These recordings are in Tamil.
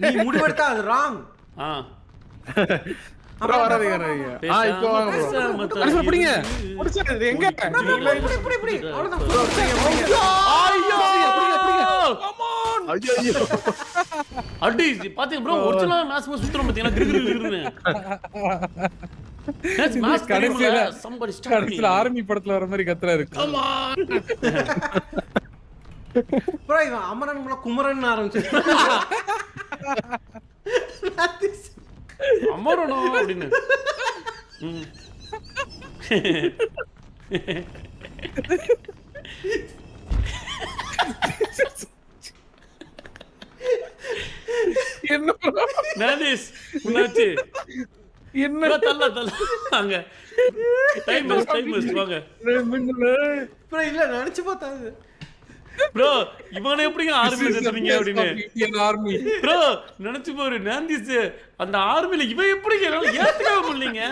நீ முடிவெடுத்தா அது ராங். ப்ரோ வராதீங்க வராதீங்க. இப்போ வாங்க ப்ரோ. அடிச்சு பிடிங்க. புடிச்சது எங்க? இப்படி அவ்வளவுதான். ஐயோ கம் ஆன். ஐயோ. அடி பாத்தீங்க ப்ரோ ஒரிஜினலா மேட்ச் சுத்துறோம் பாத்தீங்களா கிறுகிறுன்னு. கடைசில ஆர்மி படத்துல வர மாதிரி கத்துறாரு. Come on. ப்ரோ இவன் அமரன் குமரன் ஆரம்பிச்சு. அமரனோ அப்படின்னு. என்ன நாதிஸ் உன்னாச்சு என்ன தல்ல வாங்க டைம் வாங்க ப்ரோ இல்ல நினைச்சு பார்த்தாது ப்ரோ இவனை எப்படிங்க ஆர்மில சேர்த்தீங்க அப்படின்னு இந்தியன் ஆர்மி ப்ரோ நினைச்சு பாரு நாந்திஸ் அந்த ஆர்மில இவன் எப்படிங்க ஏத்துக்கவே முடியலங்க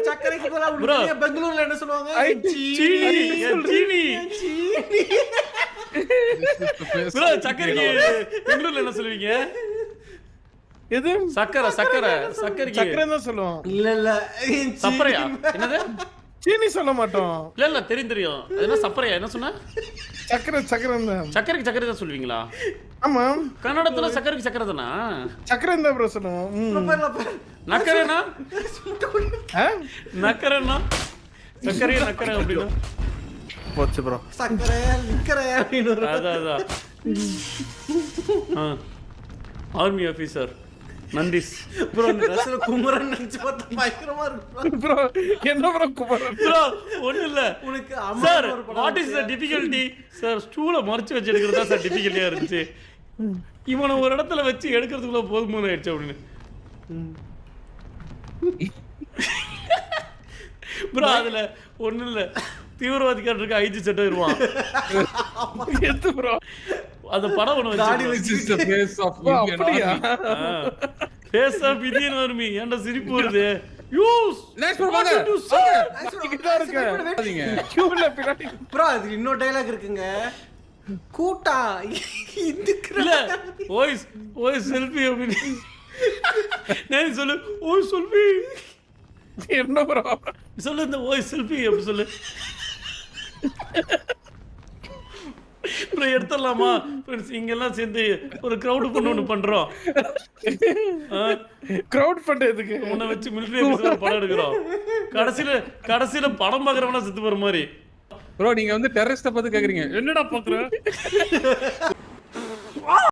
சக்கரைக்கு போல உள்ள பெங்களூர்ல என்ன சொல்லுவாங்க சீனி ப்ரோ சக்கரைக்கு பெங்களூர்ல என்ன சொல்லுவீங்க எது சக்கரை தான் சொல்லுவோம் இல்ல இல்ல சப்பரையா என்னது சீனி சொல்ல மாட்டோம் இல்ல தெரியும் அது என்ன சப்பரையா என்ன சொன்ன சக்கரைக்கு சக்கரை தான் சொல்லுவீங்களா ஆமா கன்னடத்துல சக்கரைக்கு சக்கரை தானா சக்கரை தான் ப்ரோ சொல்லுவோம் நக்கரேனா நக்கரேனா சக்கரையா நக்கரை அப்படின்னா போச்சு ப்ரோ சக்கரையா நிக்கரையா அப்படின்னு அதான் ஆர்மி ஆபீசர் நந்திஸ் ப்ரோ ரசல குமரன் நினைச்சு பார்த்தா பயங்கரமா இருக்கு ப்ரோ என்ன ப்ரோ குமரன் ப்ரோ ஒண்ணு இல்ல உனக்கு sir what is the difficulty sir ஸ்டூல மறைச்சு வச்சு எடுக்கிறது தான் சார் டிஃபிகல்ட்டியா இருந்துச்சு இவனை ஒரு இடத்துல வச்சு எடுக்கிறதுக்குள்ள போதுமான ஆயிடுச்சு அப்படின்னு ப்ரோ அதுல ஒண்ணு இல்ல தீவிரவாதிக்காரர் இருக்க ஐஜி சட்டை வருவான் எது ப்ரோ அந்த படம் ஒண்ணு வச்சு ஃபேஸ் ஆஃப் அப்படியா ஃபேஸ் ஆஃப் இந்தியன் ஆர்மி ஏன்டா சிரிப்பு வருது யூஸ் நெக்ஸ்ட் ப்ரோ வாங்க கிட்ட இருக்க கியூல பின்னாடி ப்ரோ அது இன்னொரு டயலாக் இருக்குங்க கூட்டா இல்ல ஓய் செல்ஃபி அப்படி நான் சொல்லு ஓய் செல்ஃபி என்ன ப்ரோ சொல்லு இந்த ஓய் செல்ஃபி அப்படி சொல்லு எடுத்துடலாமா ஃப்ரெண்ட்ஸ் இங்கெல்லாம் சேர்ந்து ஒரு கிரவுட் பண்ண ஒன்று பண்றோம் கிரவுட் பண்றதுக்கு உன்னை வச்சு மிலிட்டரி ஆபீசர் படம் எடுக்கிறோம் கடைசியில படம் பார்க்கறவனா செத்து போற மாதிரி ப்ரோ நீங்க வந்து டெரரிஸ்ட பத்தி கேக்குறீங்க என்னடா பாக்குற